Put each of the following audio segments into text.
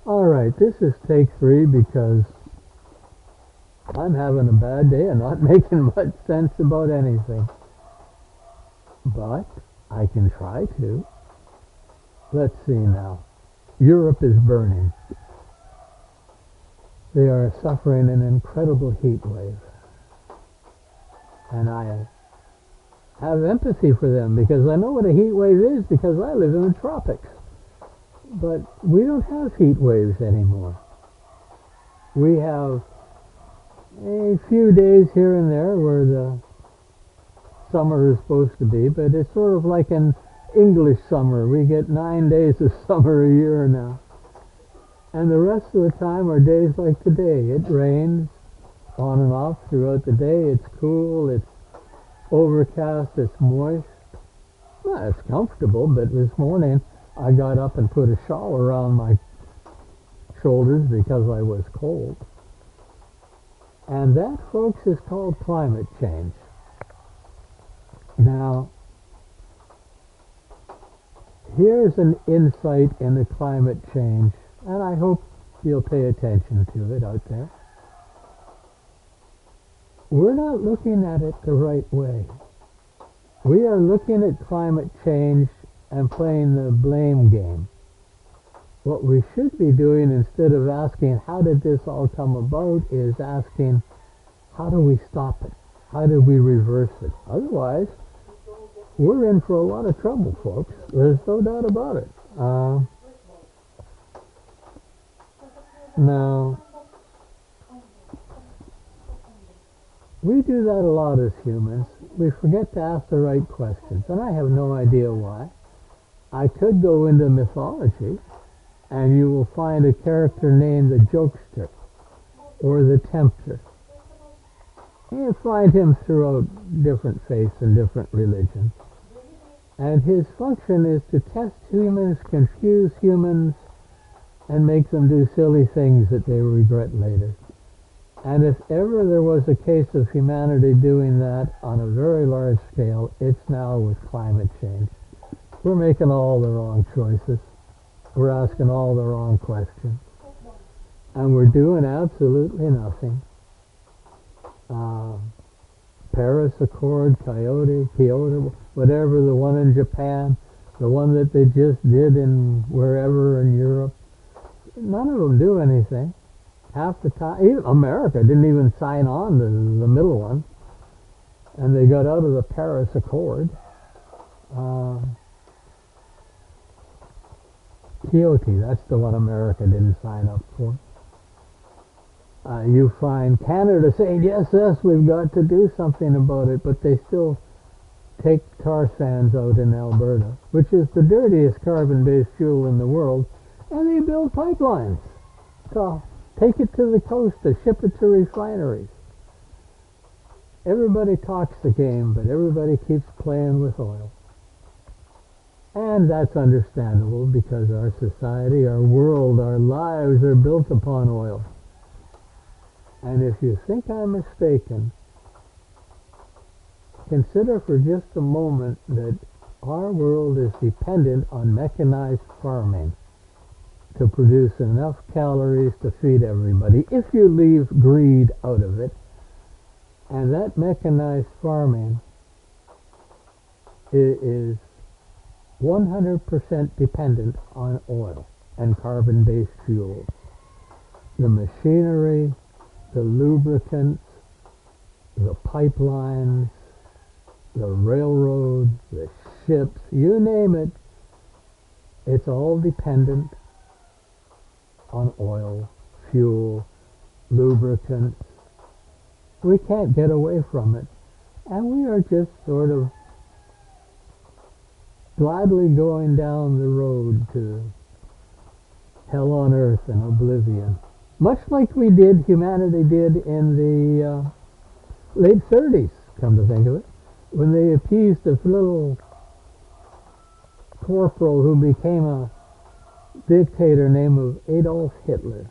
Alright, this is take 3 because I'm having a bad day and not making much sense about anything. But I can try to. Let's see now. Europe is burning. They are suffering an incredible heat wave. And I have empathy for them because I know what a heat wave is because I live in the tropics. But we don't have heat waves anymore. We have a few days here and there where the summer is supposed to be, but it's sort of like an English summer. We get 9 days of summer a year now. And the rest of the time are days like today. It rains on and off throughout the day. It's cool, it's overcast, it's moist. Well, it's comfortable, but this morning I got up and put a shawl around my shoulders because I was cold. And that, folks, is called climate change. Now, here's an insight into climate change, and I hope you'll pay attention to it out there. We're not looking at it the right way. We are looking at climate change and playing the blame game. What we should be doing instead of asking how did this all come about is asking how do we stop it? How do we reverse it? Otherwise, we're in for a lot of trouble, folks. There's no doubt about it. Now, we do that a lot as humans. We forget to ask the right questions, and I have no idea why. I could go into mythology, and you will find a character named the Jokester, or the Tempter. You find him throughout different faiths and different religions. And his function is to test humans, confuse humans, and make them do silly things that they regret later. And if ever there was a case of humanity doing that on a very large scale, it's now with climate change. We're making all the wrong choices. We're asking all the wrong questions. And we're doing absolutely nothing. Paris Accord, Kyoto, whatever, the one in Japan, the one that they just did in wherever in Europe. None of them do anything. Half the time, even America didn't even sign on to the middle one. And they got out of the Paris Accord. Kyoto, that's the one America didn't sign up for. You find Canada saying, yes, we've got to do something about it, but they still take tar sands out in Alberta, which is the dirtiest carbon-based fuel in the world, and they build pipelines. So take it to the coast to ship it to refineries. Everybody talks the game, but everybody keeps playing with oil. And that's understandable because our society, our world, our lives are built upon oil. And if you think I'm mistaken, consider for just a moment that our world is dependent on mechanized farming to produce enough calories to feed everybody, if you leave greed out of it. And that mechanized farming is 100% dependent on oil and carbon-based fuels. The machinery, the lubricants, the pipelines, the railroads, the ships, you name it, it's all dependent on oil, fuel, lubricants. We can't get away from it. And we are just sort of gladly going down the road to hell on earth and oblivion. Much like humanity did in the late 30s, come to think of it, when they appeased a little corporal who became a dictator named Adolf Hitler.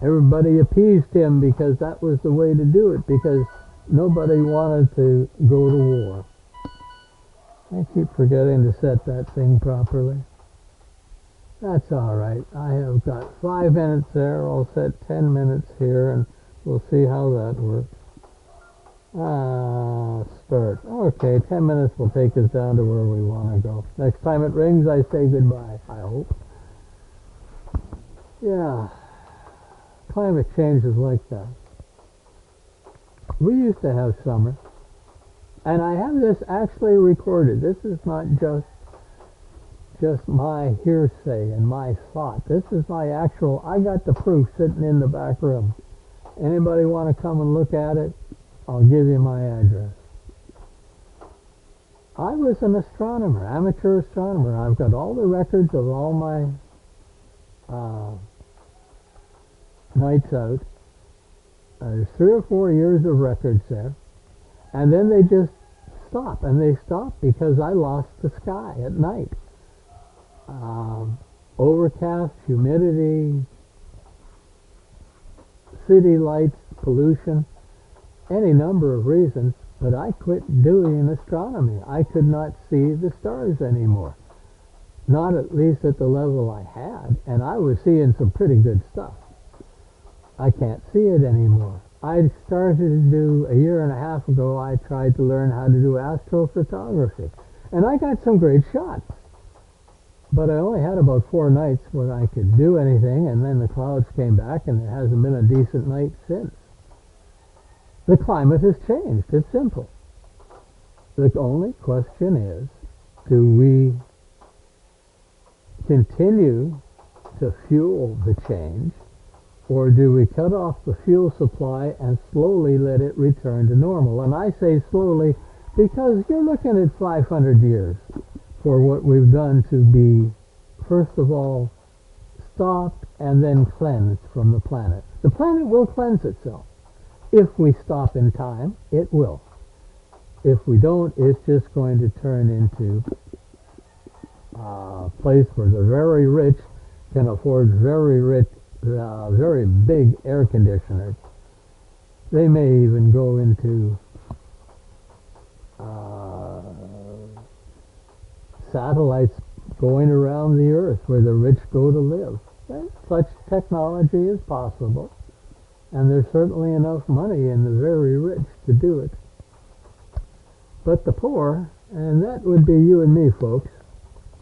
Everybody appeased him because that was the way to do it, because nobody wanted to go to war. I keep forgetting to set that thing properly. That's all right. I have got 5 minutes there. I'll set 10 minutes here, and we'll see how that works. Start. Okay, 10 minutes will take us down to where we want to go. Next time it rings, I say goodbye, I hope. Yeah, climate change is like that. We used to have summer, and I have this actually recorded. This is not just my hearsay and my thought. This is my actual, I got the proof sitting in the back room. Anybody want to come and look at it? I'll give you my address. I was an astronomer, amateur astronomer. I've got all the records of all my nights out. There's 3 or 4 years of records there. And then they just stop. And they stop because I lost the sky at night. Overcast, humidity, city lights, pollution, any number of reasons, but I quit doing astronomy. I could not see the stars anymore. Not at least at the level I had, and I was seeing some pretty good stuff. I can't see it anymore. I started to do, a year and a half ago, I tried to learn how to do astrophotography, and I got some great shots. But I only had about 4 nights where I could do anything, and then the clouds came back, and there hasn't been a decent night since. The climate has changed. It's simple. The only question is, do we continue to fuel the change, or do we cut off the fuel supply and slowly let it return to normal? And I say slowly because you're looking at 500 years for what we've done to be, first of all, stopped and then cleansed from the planet. The planet will cleanse itself. If we stop in time, it will. If we don't, it's just going to turn into a place where the very rich can afford very big air conditioners. They may even go into satellites going around the earth where the rich go to live. Such technology is possible, and there's certainly enough money in the very rich to do it. But the poor, and that would be you and me, folks,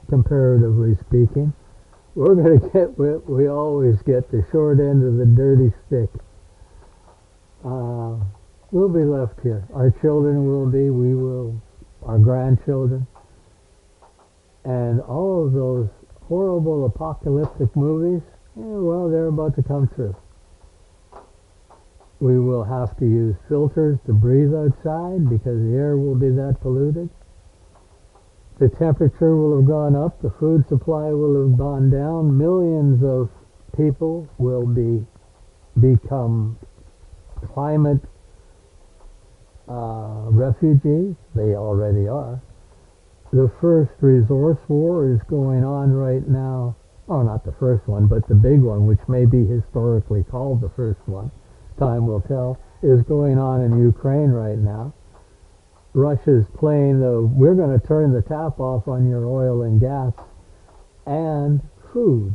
comparatively speaking, we're going to get what we always get, the short end of the dirty stick. We'll be left here. Our children will be, we will, our grandchildren. And all of those horrible apocalyptic movies, well, they're about to come true. We will have to use filters to breathe outside because the air will be that polluted. The temperature will have gone up, the food supply will have gone down, millions of people will become climate refugees. They already are. The first resource war is going on right now. Oh, not the first one, but the big one, which may be historically called the first one, time will tell, is going on in Ukraine right now. Russia's playing we're going to turn the tap off on your oil and gas and food.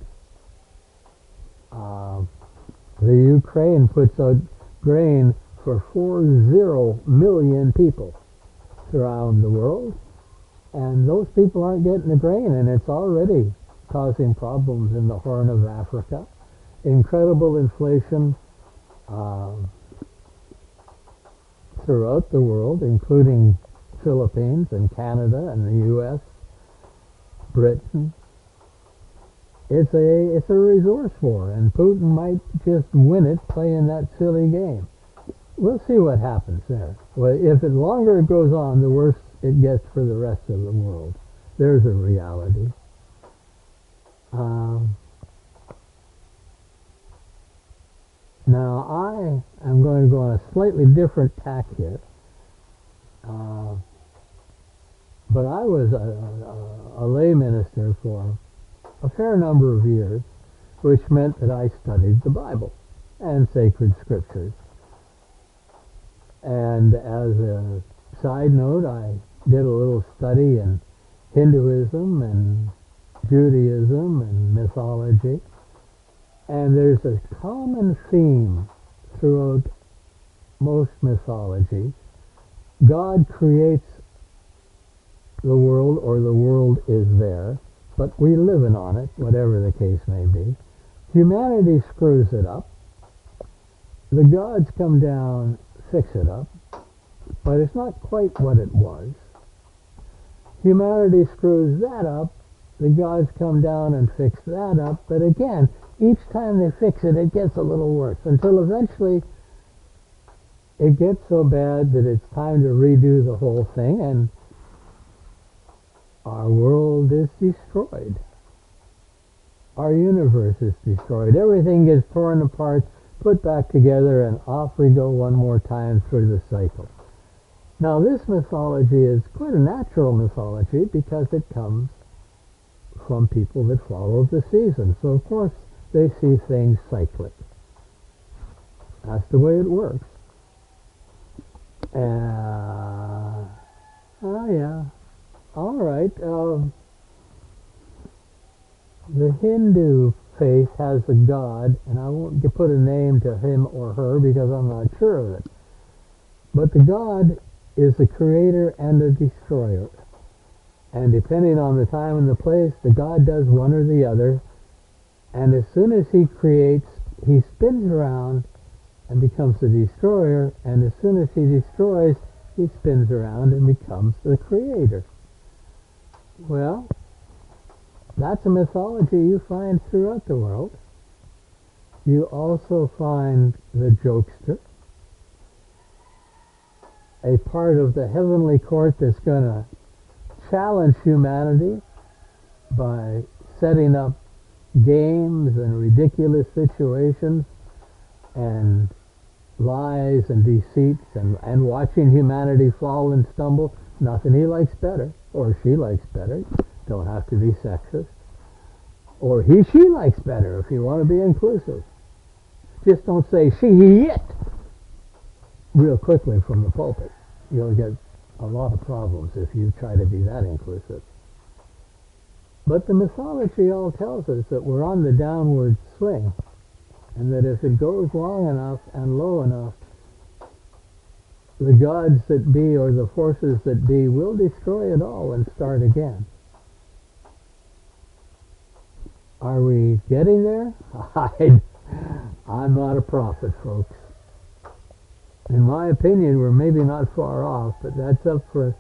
The Ukraine puts out grain for 40 million people around the world, and those people aren't getting the grain, and it's already causing problems in the Horn of Africa. Incredible inflation throughout the world, including Philippines and Canada and the U.S., Britain. It's a resource war, and Putin might just win it playing that silly game. We'll see what happens there. Well, if the longer it goes on, the worse it gets for the rest of the world. There's a reality. Now, I am going to go on a slightly different tack here. But I was a lay minister for a fair number of years, which meant that I studied the Bible and sacred scriptures. And as a side note, I did a little study in Hinduism and Judaism and mythology, and there's a common theme throughout most mythology. God creates the world, or the world is there, but we live in on it, whatever the case may be. Humanity screws it up. The gods come down, fix it up, but it's not quite what it was. Humanity screws that up, the gods come down and fix that up, but again, each time they fix it, it gets a little worse, until eventually it gets so bad that it's time to redo the whole thing, and our world is destroyed. Our universe is destroyed. Everything gets torn apart, put back together, and off we go one more time through the cycle. Now, this mythology is quite a natural mythology because it comes from people that follow the seasons. So, of course, they see things cyclic. That's the way it works. Oh, yeah. All right. The Hindu faith has a god, and I won't put a name to him or her because I'm not sure of it. But the god is a creator and a destroyer. And depending on the time and the place, the god does one or the other. And as soon as he creates, he spins around and becomes the destroyer. And as soon as he destroys, he spins around and becomes the creator. Well, that's a mythology you find throughout the world. You also find the jokester, a part of the heavenly court that's going to challenge humanity by setting up games and ridiculous situations and lies and deceits and watching humanity fall and stumble. Nothing he likes better, or she likes better. Don't have to be sexist. Or she likes better if you want to be inclusive. Just don't say she, he, it real quickly from the pulpit. You'll get a lot of problems if you try to be that inclusive. But the mythology all tells us that we're on the downward swing, and that if it goes long enough and low enough, the gods that be, or the forces that be, will destroy it all and start again. Are we getting there? I'm not a prophet, folks. In my opinion, we're maybe not far off, but that's up for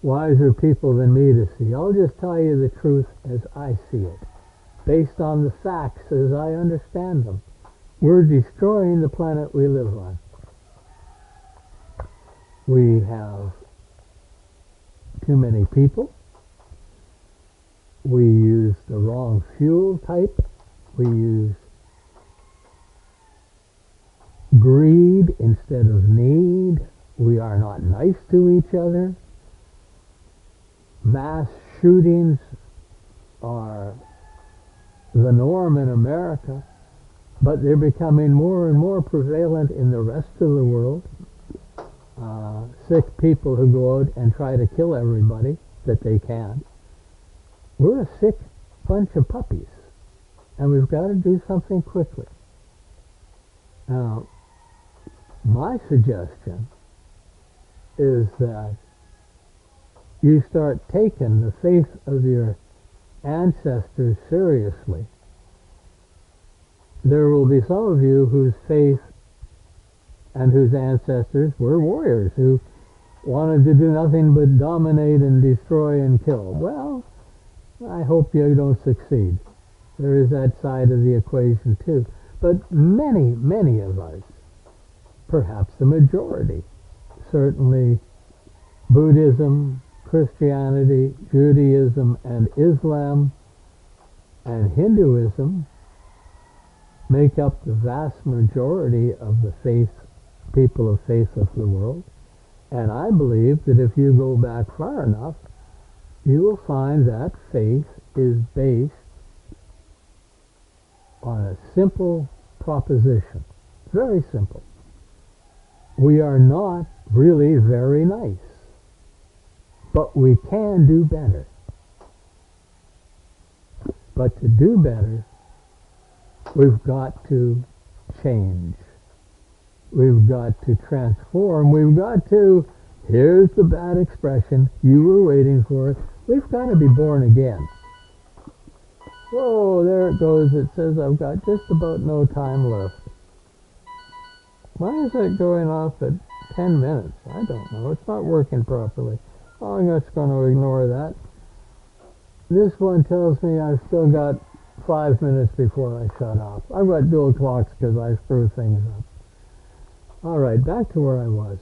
wiser people than me to see. I'll just tell you the truth as I see it, based on the facts as I understand them. We're destroying the planet we live on. We have too many people. We use the wrong fuel type. We use greed instead of need. We are not nice to each other. Mass shootings are the norm in America, but they're becoming more and more prevalent in the rest of the world. Sick people who go out and try to kill everybody that they can. We're a sick bunch of puppies, and we've got to do something quickly. Now, my suggestion is that you start taking the faith of your ancestors seriously. There will be some of you whose faith and whose ancestors were warriors who wanted to do nothing but dominate and destroy and kill. Well, I hope you don't succeed. There is that side of the equation too. But many, many of us, perhaps the majority, certainly Buddhism, Christianity, Judaism, and Islam, and Hinduism make up the vast majority of the people of faith of the world. And I believe that if you go back far enough, you will find that faith is based on a simple proposition. Very simple. We are not really very nice, but we can do better. But to do better, we've got to change. We've got to transform. We've got to, here's the bad expression, you were waiting for it, we've got to be born again. Whoa, there it goes. It says I've got just about no time left. Why is that going off at 10 minutes? I don't know. It's not working properly. Oh, I'm just going to ignore that. This one tells me I've still got 5 minutes before I shut off. I've got dual clocks because I screw things up. All right, back to where I was.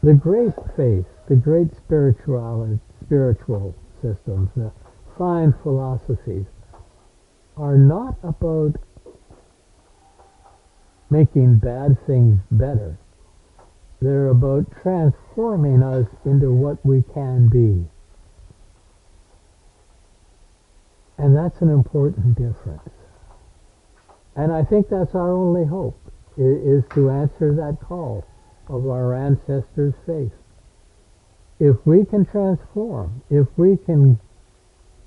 The great faith, the great spiritual systems, the fine philosophies are not about making bad things better. They're about transforming us into what we can be. And that's an important difference. And I think that's our only hope, is to answer that call of our ancestors' faith. If we can transform, if we can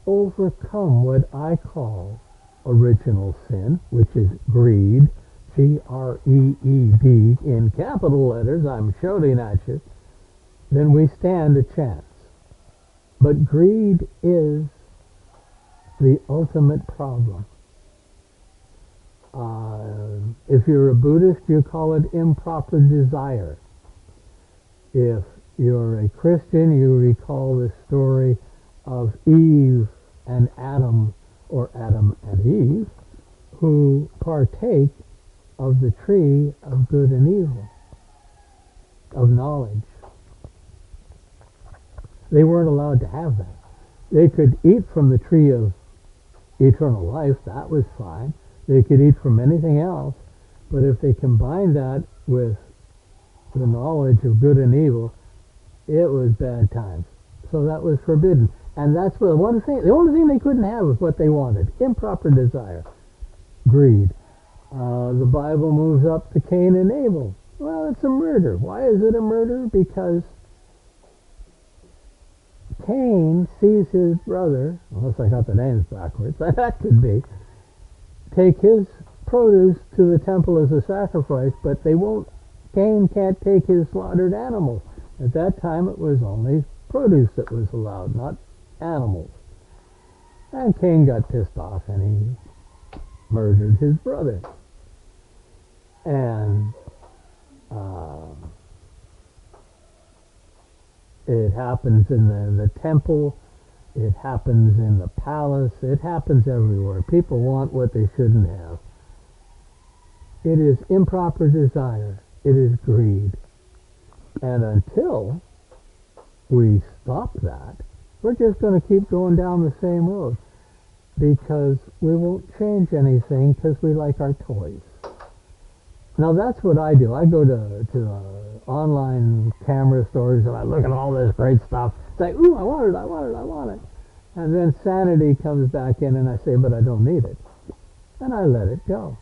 overcome what I call original sin, which is greed, G-R-E-E-D, in capital letters, I'm shouting at you, then we stand a chance. But greed is the ultimate problem. If you're a Buddhist, you call it improper desire. If you're a Christian, you recall the story of Eve and Adam, or Adam and Eve, who partake of the tree of good and evil, of knowledge. They weren't allowed to have that. They could eat from the tree of eternal life, that was fine. They could eat from anything else, but if they combined that with the knowledge of good and evil, it was bad times. So that was forbidden. And that's the only thing they couldn't have was what they wanted. Improper desire. Greed. The Bible moves up to Cain and Abel. Well, it's a murder. Why is it a murder? Because Cain sees his brother, unless I got the names backwards, that could be, take his produce to the temple as a sacrifice, but Cain can't take his slaughtered animals. At that time it was only produce that was allowed, not animals. And Cain got pissed off and he murdered his brother. And it happens in the temple, it happens in the palace, it happens everywhere. People want what they shouldn't have. It is improper desire. It is greed. And until we stop that, we're just going to keep going down the same road, because we won't change anything because we like our toys. Now that's what I do. I go to online camera stores and I look at all this great stuff. Say, ooh, I want it. And then sanity comes back in and I say, but I don't need it. And I let it go.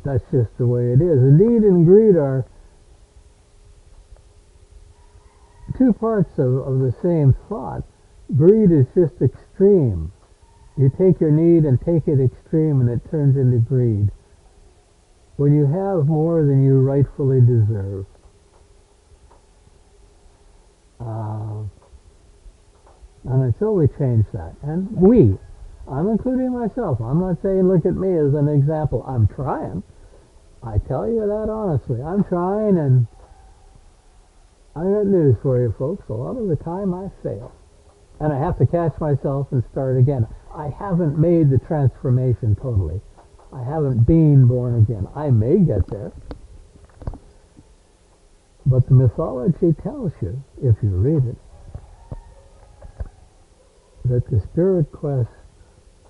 That's just the way it is. Need and greed are two parts of the same thought. Greed is just extreme. You take your need and take it extreme and it turns into greed. When you have more than you rightfully deserve. And until we change that, and I'm including myself. I'm not saying look at me as an example. I'm trying. I tell you that honestly. I'm trying, and I got news for you folks. A lot of the time I fail. And I have to catch myself and start again. I haven't made the transformation totally. I haven't been born again. I may get there. But the mythology tells you, if you read it, that the spirit quest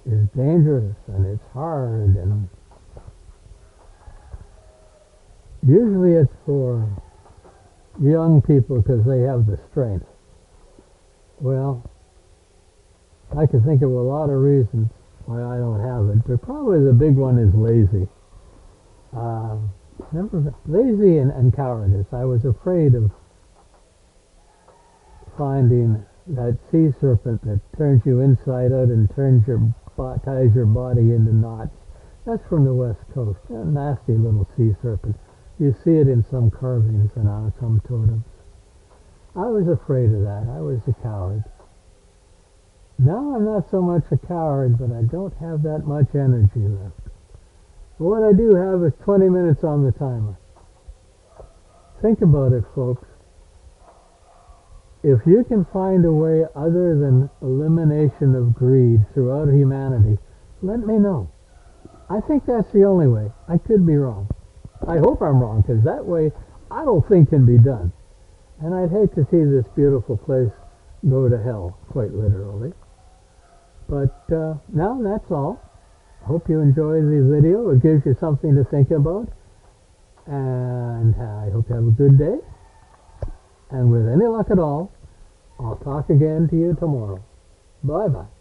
is dangerous and it's hard, and usually it's for young people because they have the strength. Well, I can think of a lot of reasons why I don't have it, but probably the big one is lazy. Lazy and cowardice. I was afraid of finding that sea serpent that turns you inside out and ties your body into knots. That's from the West Coast. A nasty little sea serpent. You see it in some carvings and on some totems. I was afraid of that. I was a coward. Now I'm not so much a coward, but I don't have that much energy left. But what I do have is 20 minutes on the timer. Think about it, folks. If you can find a way other than elimination of greed throughout humanity, let me know. I think that's the only way. I could be wrong. I hope I'm wrong, because that way I don't think can be done. And I'd hate to see this beautiful place go to hell, quite literally. But now that's all. Hope you enjoy the video. It gives you something to think about. And I hope you have a good day. And with any luck at all, I'll talk again to you tomorrow. Bye-bye.